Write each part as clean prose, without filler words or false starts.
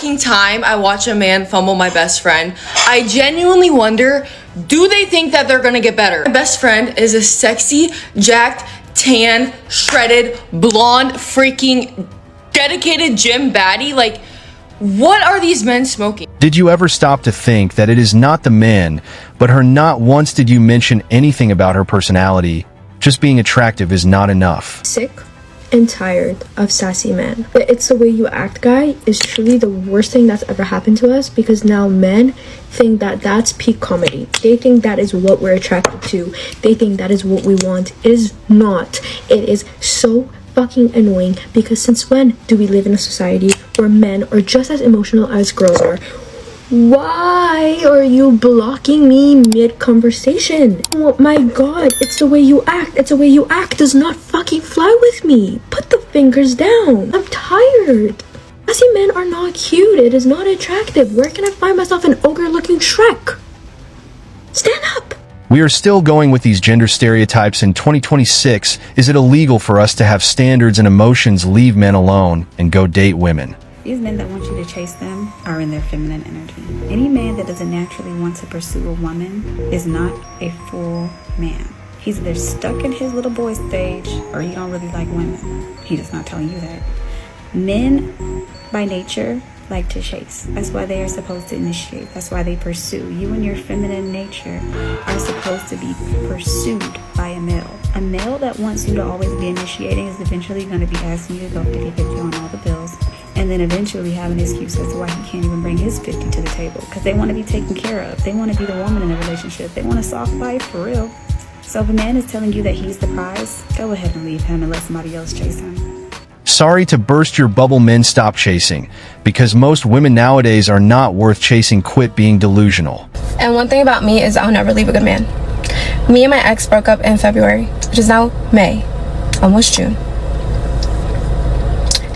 fucking time I watch a man fumble my best friend, I genuinely wonder, do they think that they're gonna get better? My best friend is a sexy, jacked, tan, shredded, blonde, freaking dedicated gym baddie. Like, what are these men smoking? Did you ever stop to think that it is not the men, but her? Not once did you mention anything about her personality. Just being attractive is not enough. Sick and tired of sassy men. The "it's the way you act" guy is truly the worst thing that's ever happened to us, because now men think that that's peak comedy. They think that is what we're attracted to. They think that is what we want. It is not. It is so fucking annoying, because since when do we live in a society where men are just as emotional as girls are? Why are you blocking me mid-conversation? Oh my god, it's the way you act. It's the way you act does not fucking fly with me. Put the fingers down. I'm tired. Sassy men are not cute. It is not attractive. Where can I find myself an ogre-looking Shrek? Stand up. We are still going with these gender stereotypes in 2026. Is it illegal for us to have standards and emotions, leave men alone, and go date women? These men that want you to chase them are in their feminine energy. Any man that doesn't naturally want to pursue a woman is not a full man. He's either stuck in his little boy stage, or he don't really like women. He's just not telling you that. Men, by nature, like to chase. That's why they are supposed to initiate. That's why they pursue. You and your feminine nature are supposed to be pursued by a male. A male that wants you to always be initiating is eventually going to be asking you to go 50-50 on all the bills, and then eventually have an excuse as to why he can't even bring his 50 to the table, because they want to be taken care of. They want to be the woman in the relationship. They want a soft life for real. So if a man is telling you that he's the prize, go ahead and leave him and let somebody else chase him. Sorry to burst your bubble, men, stop chasing, because most women nowadays are not worth chasing. Quit being delusional. And one thing about me is I'll never leave a good man. Me and my ex broke up in February, which is now May, almost June.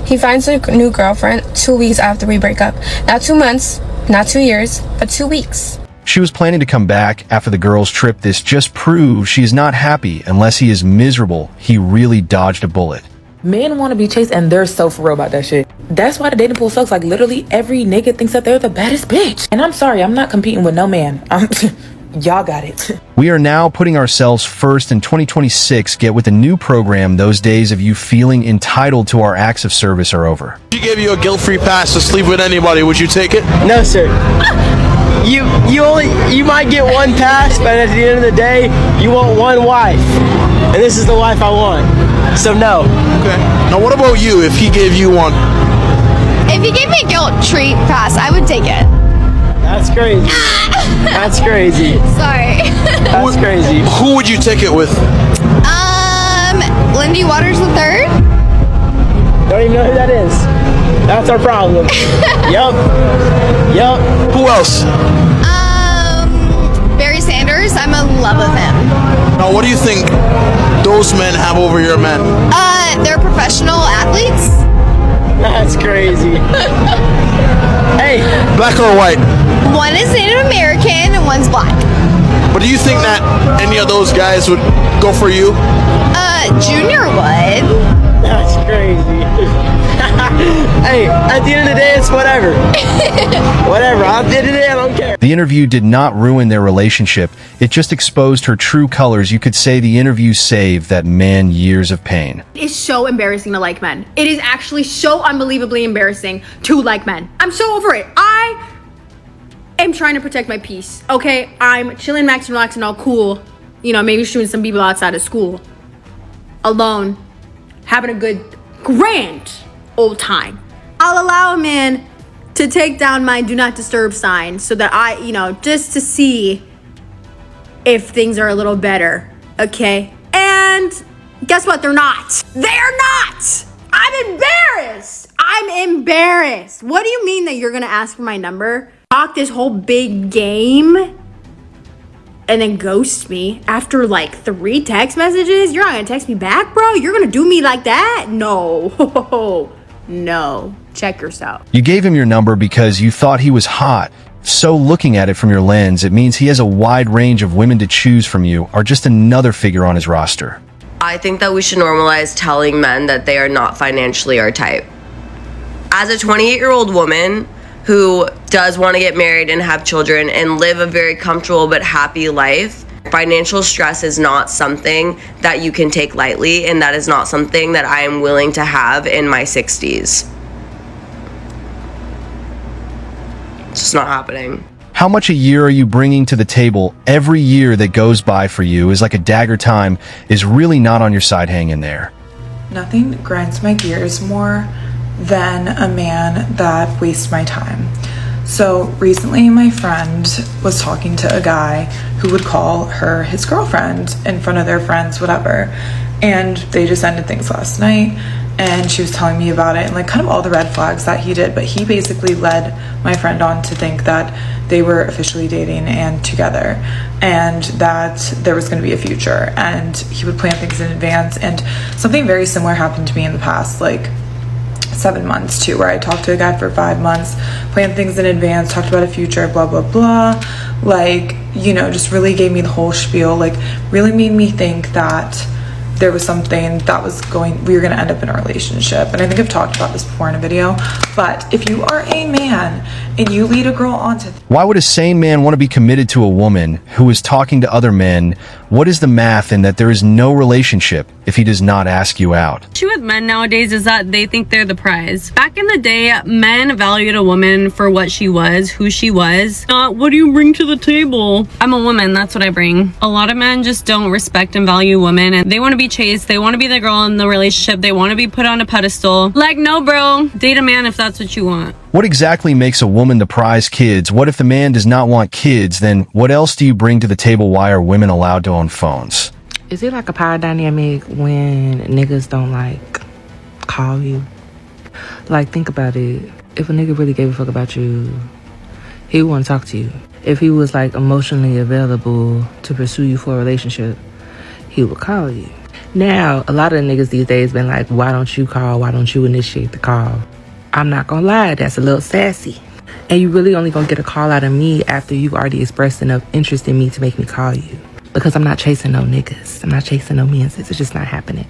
He finds a new girlfriend 2 weeks after we break up. Not 2 months, not 2 years, but 2 weeks. She was planning to come back after the girls' trip. This just proves she is not happy unless he is miserable. He really dodged a bullet. Men want to be chased, and they're so for real about that shit. That's why the dating pool sucks. Like, literally every nigga thinks that they're the baddest bitch. And I'm sorry, I'm not competing with no man. Y'all got it. We are now putting ourselves first in 2026. Get with the new program. Those days of you feeling entitled to our acts of service are over. If she gave you a guilt-free pass to sleep with anybody, would you take it? No, sir. You might get one pass, but at the end of the day, you want one wife. And this is the wife I want. So no. Okay. Now what about you if he gave you one? If he gave me a guilt-free pass, I would take it. That's crazy. That's crazy. Sorry. That's crazy. Who would you take it with? Lindy Waters III. Don't even know who that is. That's our problem. Yup. Who else? Barry Sanders. I'm in love with him. Now what do you think those men have over your men? They're professional athletes. That's crazy. Hey. Black or white? One is Native American and one's black. But do you think that any of those guys would go for you? Junior would. That's crazy. Hey, at the end of the day, it's whatever. Whatever. At the end of the day, I don't care. The interview did not ruin their relationship. It just exposed her true colors. You could say the interview saved that man years of pain. It's so embarrassing to like men. It is actually so unbelievably embarrassing to like men. I'm so over it. I am trying to protect my peace, okay? I'm chilling, maxing, relaxing, all cool. You know, maybe shooting some people outside of school. Alone. Having a good, grand old time. I'll allow a man to take down my do not disturb sign so that I, just to see if things are a little better, okay? And guess what? They're not. They're not. I'm embarrassed. What do you mean that you're gonna ask for my number? Talk this whole big game and then ghost me after like 3 text messages? You're not gonna text me back, bro? You're gonna do me like that? No. No. Check yourself. You gave him your number because you thought he was hot. So looking at it from your lens, it means he has a wide range of women to choose from. You are just another figure on his roster. I think that we should normalize telling men that they are not financially our type. As a 28-year-old woman, who does want to get married and have children and live a very comfortable but happy life, financial stress is not something that you can take lightly, and that is not something that I am willing to have in my 60s. It's just not happening. How much a year are you bringing to the table? Every year that goes by for you is like a dagger. Time is really not on your side hanging there. Nothing grinds my gears more than a man that wastes my time. So recently my friend was talking to a guy who would call her his girlfriend in front of their friends, whatever. And they just ended things last night, and she was telling me about it and like kind of all the red flags that he did. But he basically led my friend on to think that they were officially dating and together, and that there was going to be a future, and he would plan things in advance. And something very similar happened to me in the past, like 7 months too, where I talked to a guy for 5 months, planned things in advance, talked about a future, blah blah blah, like, you know, just really gave me the whole spiel, like really made me think that there was something that we were going to end up in a relationship. And I think I've talked about this before in a video, but if you are a man and you lead a girl onto Why would a sane man want to be committed to a woman who is talking to other men? What is the math in that there is no relationship if he does not ask you out? The issue with men nowadays is that they think they're the prize. Back in the day, men valued a woman for what she was, who she was, not what do you bring to the table. I'm a woman, that's what I bring. A lot of men just don't respect and value women, and they want to be chased, they want to be the girl in the relationship, they want to be put on a pedestal. Like, no bro, date a man if that's what you want. What exactly makes a woman the prize? Kids? What if the man does not want kids? Then what else do you bring to the table? Why are women allowed to own phones? Is it like a power dynamic when niggas don't like call you? Like, think about it. If a nigga really gave a fuck about you, he would want to talk to you. If he was like emotionally available to pursue you for a relationship, he would call you. Now, a lot of the niggas these days been like, why don't you call? Why don't you initiate the call? I'm not gonna lie, that's a little sassy. And you really only gonna get a call out of me after you've already expressed enough interest in me to make me call you. Because I'm not chasing no niggas. I'm not chasing no menses. It's just not happening.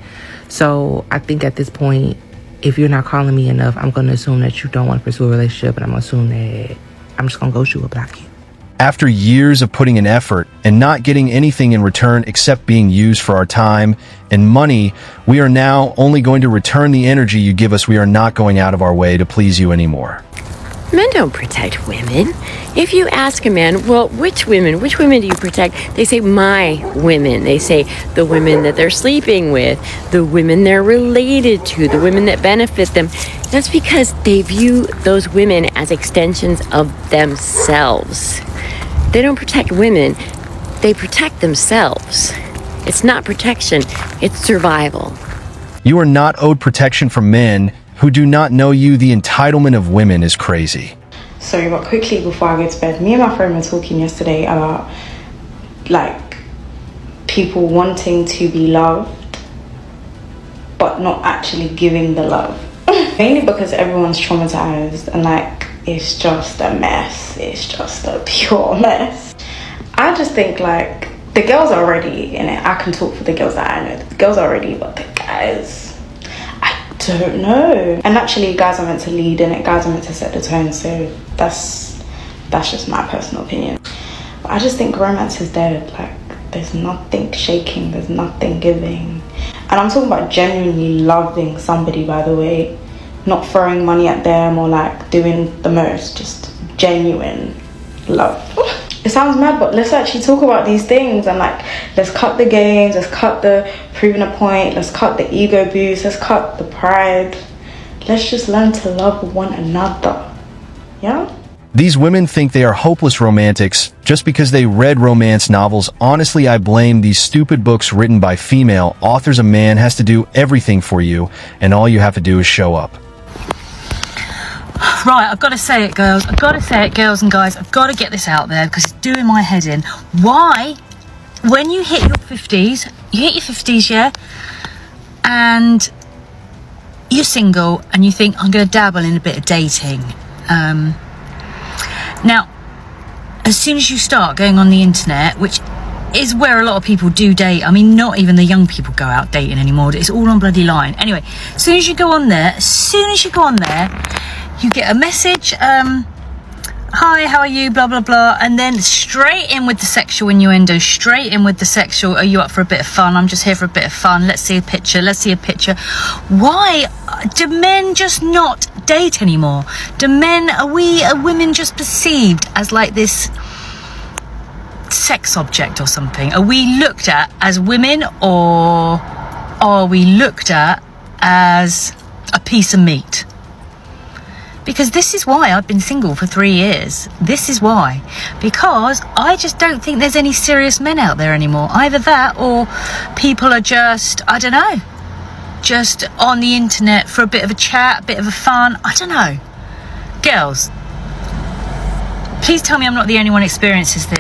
So I think at this point, if you're not calling me enough, I'm gonna assume that you don't want to pursue a relationship, and I'm gonna assume that I'm just gonna ghost you or block you. After years of putting in effort and not getting anything in return except being used for our time and money, we are now only going to return the energy you give us. We are not going out of our way to please you anymore. Men don't protect women. If you ask a man, well, which women do you protect? They say, my women. They say the women that they're sleeping with, the women they're related to, the women that benefit them. That's because they view those women as extensions of themselves. They don't protect women, they protect themselves. It's not protection, it's survival. You are not owed protection from men who do not know you. The entitlement of women is crazy. Sorry, but quickly before I go to bed, me and my friend were talking yesterday about like people wanting to be loved but not actually giving the love. Mainly because everyone's traumatized and like it's just a mess. It's just a pure mess. I just think like the girls are ready in it. I can talk for the girls that I know. The girls are ready, but the guys, I don't know. And naturally, guys are meant to lead in it. Guys are meant to set the tone. So that's just my personal opinion. But I just think romance is dead. Like there's nothing shaking. There's nothing giving. And I'm talking about genuinely loving somebody, by the way. Not throwing money at them or like doing the most, just genuine love. It sounds mad, but let's actually talk about these things and like let's cut the games, let's cut the proving a point, let's cut the ego boost, let's cut the pride. Let's just learn to love one another. Yeah? These women think they are hopeless romantics just because they read romance novels. Honestly, I blame these stupid books written by female authors. A man has to do everything for you, and all you have to do is show up. Right, I've got to say it, girls. I've got to say it, girls and guys. I've got to get this out there because it's doing my head in. Why, when you hit your 50s, yeah, and you're single and you think, I'm going to dabble in a bit of dating. Now, as soon as you start going on the internet, which is where a lot of people do date. I mean, not even the young people go out dating anymore. It's all on bloody line. Anyway, as soon as you go on there, you get a message hi, how are you, blah blah blah, and then straight in with the sexual innuendo, straight in with the sexual, are you up for a bit of fun? I'm just here for a bit of fun. Let's see a picture. Why do men just not date anymore? Are women just perceived as like this sex object or something? Are we looked at as women, or are we looked at as a piece of meat? Because this is why I've been single for 3 years. This is why. Because I just don't think there's any serious men out there anymore. Either that, or people are just, I don't know, just on the internet for a bit of a chat, a bit of a fun. I don't know. Girls, please tell me I'm not the only one experiencing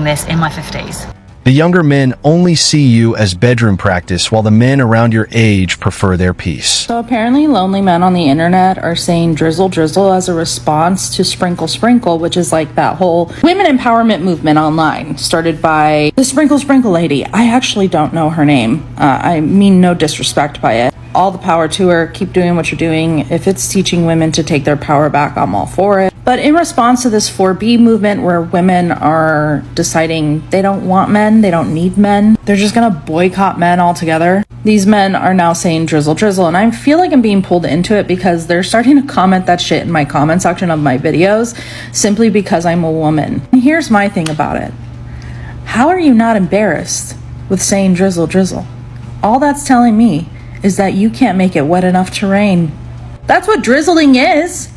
this in my 50s. The younger men only see you as bedroom practice, while the men around your age prefer their peace. So apparently lonely men on the internet are saying drizzle drizzle as a response to sprinkle sprinkle, which is like that whole women empowerment movement online started by the sprinkle sprinkle lady. I actually don't know her name. I mean no disrespect by it. All the power to her. Keep doing what you're doing. If it's teaching women to take their power back, I'm all for it. But in response to this 4B movement where women are deciding they don't want men, they don't need men, they're just gonna boycott men altogether. These men are now saying drizzle drizzle, and I feel like I'm being pulled into it because they're starting to comment that shit in my comment section of my videos simply because I'm a woman. And here's my thing about it. How are you not embarrassed with saying drizzle drizzle? All that's telling me is that you can't make it wet enough to rain. That's what drizzling is.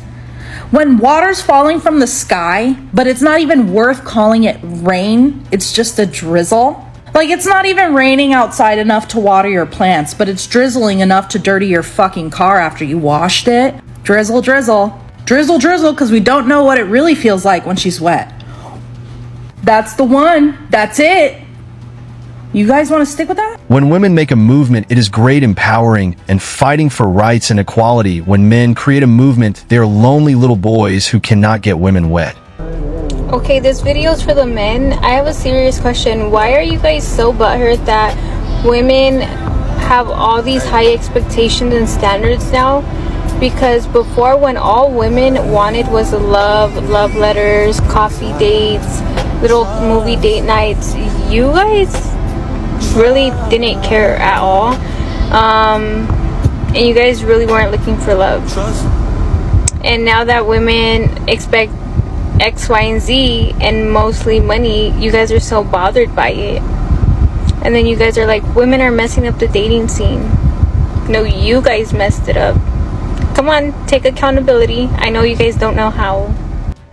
When water's falling from the sky, but it's not even worth calling it rain, it's just a drizzle. Like, it's not even raining outside enough to water your plants, but it's drizzling enough to dirty your fucking car after you washed it. Drizzle, drizzle. Drizzle, drizzle, because we don't know what it really feels like when she's wet. That's the one. That's it. You guys want to stick with that? When women make a movement, it is great, empowering, and fighting for rights and equality. When men create a movement, they are lonely little boys who cannot get women wet. Okay, this video is for the men. I have a serious question. Why are you guys so butthurt that women have all these high expectations and standards now? Because before, when all women wanted was love letters, coffee dates, little movie date nights, you guys really didn't care at all, and you guys really weren't looking for love. And now that women expect X, Y, and Z, and mostly money, you guys are so bothered by it. And then you guys are like, women are messing up the dating scene. No, you guys messed it up. Come on, take accountability. I know you guys don't know how.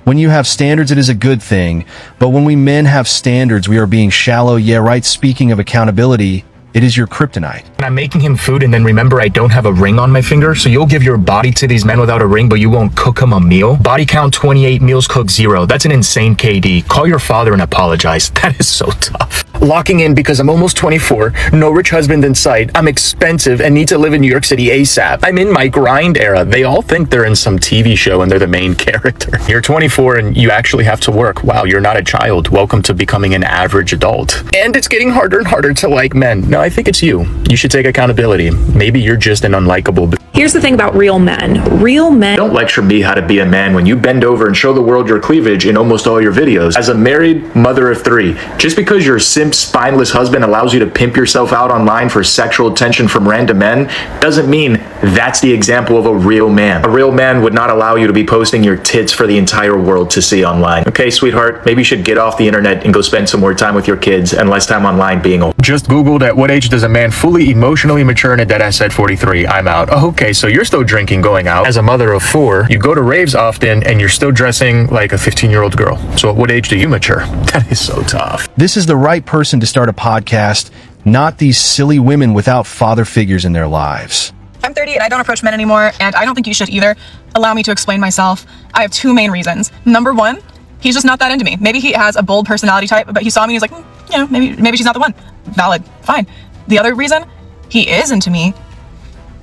When you have standards, it is a good thing. But when we men have standards, we are being shallow. Yeah, right. Speaking of accountability, it is your kryptonite. I'm making him food, and then remember I don't have a ring on my finger, so you'll give your body to these men without a ring, but you won't cook them a meal? Body count 28, meals cooked 0. That's an insane KD. Call your father and apologize. That is so tough. Locking in because I'm almost 24, no rich husband in sight, I'm expensive and need to live in New York City ASAP. I'm in my grind era. They all think they're in some TV show and they're the main character. You're 24 and you actually have to work. Wow, you're not a child. Welcome to becoming an average adult. And it's getting harder and harder to like men. No, I think it's you. You should take accountability. Maybe you're just an unlikable. Here's the thing about real men. Real men don't lecture me how to be a man when you bend over and show the world your cleavage in almost all your videos. As a married mother of 3, just because your simp, spineless husband allows you to pimp yourself out online for sexual attention from random men doesn't mean that's the example of a real man. A real man would not allow you to be posting your tits for the entire world to see online. Okay, sweetheart, maybe you should get off the internet and go spend some more time with your kids and less time online being old. Just Googled at what age does a man fully emotionally mature, and a deadass said 43. I'm out. Oh, okay, so you're still drinking, going out. As a mother of 4, you go to raves often and you're still dressing like a 15-year-old girl. So at what age do you mature? That is so tough. This is the right person to start a podcast, not these silly women without father figures in their lives. I'm 30 and I don't approach men anymore, and I don't think you should either. Allow me to explain myself. I have 2 main reasons. Number 1, he's just not that into me. Maybe he has a bold personality type, but he saw me and he's like, maybe she's not the one. Valid, fine. The other reason, he is into me.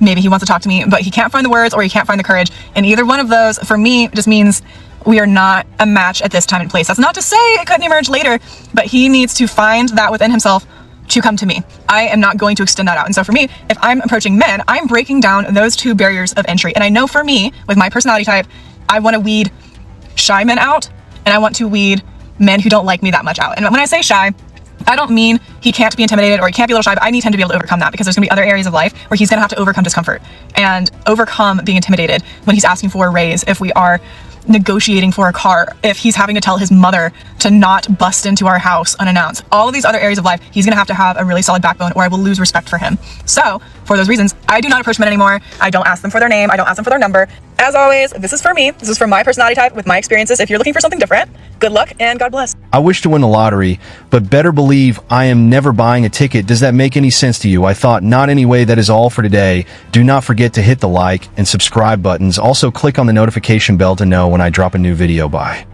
Maybe he wants to talk to me, but he can't find the words or he can't find the courage. And either one of those, for me, just means we are not a match at this time and place. That's not to say it couldn't emerge later, but he needs to find that within himself to come to me. I am not going to extend that out. And so for me, if I'm approaching men, I'm breaking down those 2 barriers of entry. And I know for me, with my personality type, I want to weed shy men out, and I want to weed men who don't like me that much out. And when I say shy, I don't mean he can't be intimidated or he can't be a little shy, but I need him to be able to overcome that, because there's gonna be other areas of life where he's gonna have to overcome discomfort and overcome being intimidated when he's asking for a raise, if we are negotiating for a car, if he's having to tell his mother to not bust into our house unannounced. All of these other areas of life, he's gonna have to have a really solid backbone, or I will lose respect for him. So for those reasons, I do not approach men anymore. I don't ask them for their name. I don't ask them for their number. As always, this is for me. This is for my personality type with my experiences. If you're looking for something different, good luck and God bless. I wish to win the lottery, but better believe I am never buying a ticket. Does that make any sense to you? I thought not. Anyway, that is all for today. Do not forget to hit the like and subscribe buttons. Also click on the notification bell to know when I drop a new video. Bye.